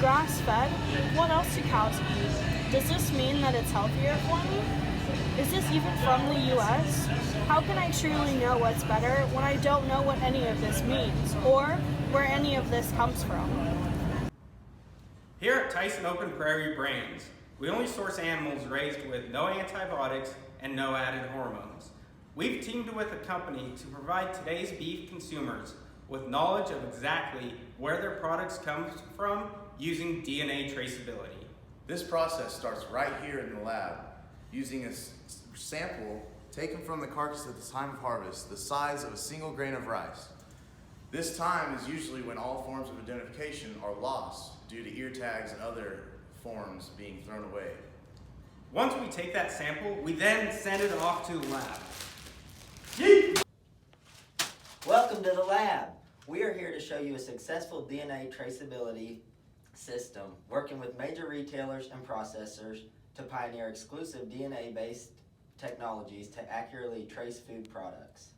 grass-fed? What else do cows eat? Does this mean that it's healthier for me? Is this even from the U.S.? How can I truly know what's better when I don't know what any of this means or where any of this comes from? Here at Tyson Open Prairie Brands, we only source animals raised with no antibiotics and no added hormones. We've teamed with a company to provide today's beef consumers with knowledge of exactly where their products come from using DNA traceability. This process starts right here in the lab, using a sample taken from the carcass at the time of harvest, the size of a single grain of rice. This time is usually when all forms of identification are lost due to ear tags and other forms being thrown away. Once we take that sample, we then send it off to the lab. Yeet! Welcome to the lab. We are here to show you a successful DNA traceability system working with major retailers and processors to pioneer exclusive DNA-based technologies to accurately trace food products.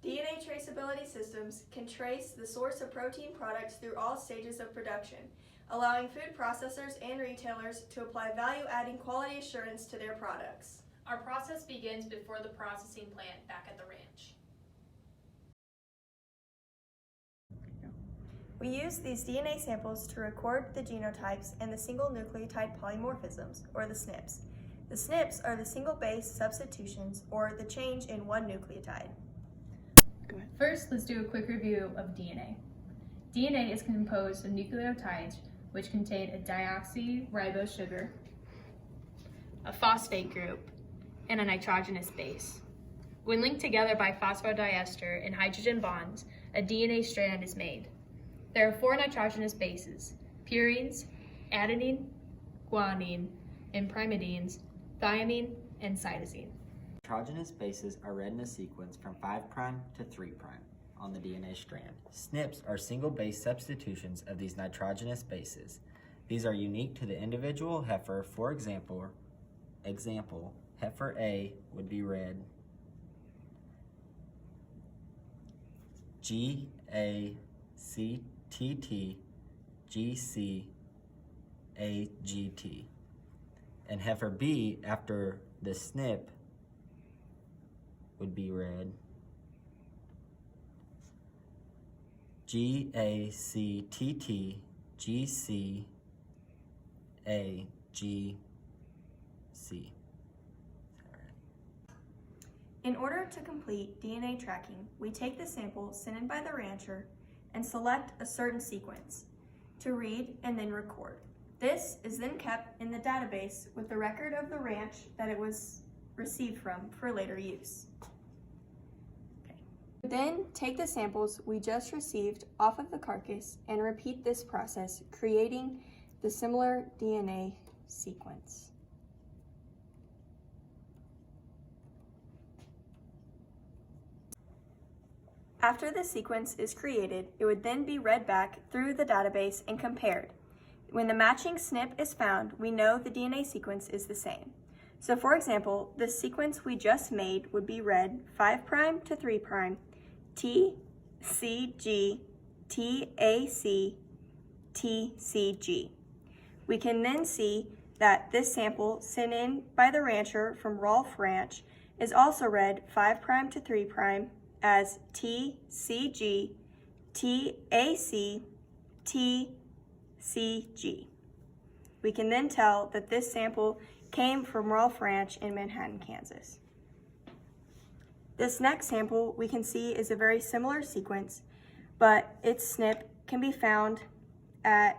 DNA traceability systems can trace the source of protein products through all stages of production, allowing food processors and retailers to apply value-adding quality assurance to their products. Our process begins before the processing plant back at the ranch. We use these DNA samples to record the genotypes and the single nucleotide polymorphisms, or the SNPs. The SNPs are the single base substitutions, or the change in one nucleotide. First, let's do a quick review of DNA. DNA is composed of nucleotides which contain a deoxyribose sugar, a phosphate group, and a nitrogenous base. When linked together by phosphodiester and hydrogen bonds, a DNA strand is made. There are 4 nitrogenous bases: purines, adenine, guanine, and pyrimidines, thymine, and cytosine. Nitrogenous bases are read in a sequence from 5' to 3' on the DNA strand. SNPs are single base substitutions of these nitrogenous bases. These are unique to the individual heifer. For example, heifer A would be read GACTT GCAGT, and heifer B after the SNP would be read GACTT GCAGC. In order to complete DNA tracking, we take the sample sent in by the rancher and select a certain sequence to read and then record. This is then kept in the database with the record of the ranch that it was received from for later use. Then take the samples we just received off of the carcass and repeat this process, creating the similar DNA sequence. After the sequence is created, it would then be read back through the database and compared. When the matching SNP is found, we know the DNA sequence is the same. So for example, the sequence we just made would be read 5' to 3' TCG TAC TCG. We can then see that this sample sent in by the rancher from Rolfe Ranch is also read 5' to 3' as TCG TAC TCG. We can then tell that this sample came from Rolfe Ranch in Manhattan, Kansas. This next sample we can see is a very similar sequence, but its SNP can be found at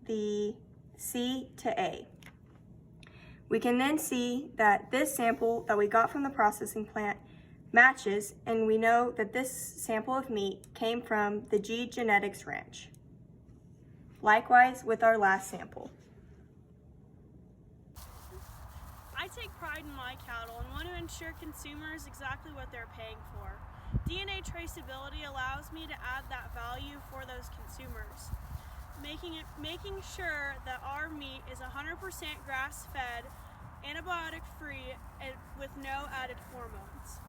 the C to A. We can then see that this sample that we got from the processing plant matches, and we know that this sample of meat came from the G Genetics Ranch. Likewise with our last sample. I take pride in my cattle and want to ensure consumers exactly what they're paying for. DNA traceability allows me to add that value for those consumers, making sure that our meat is 100% grass-fed, antibiotic-free, and with no added hormones.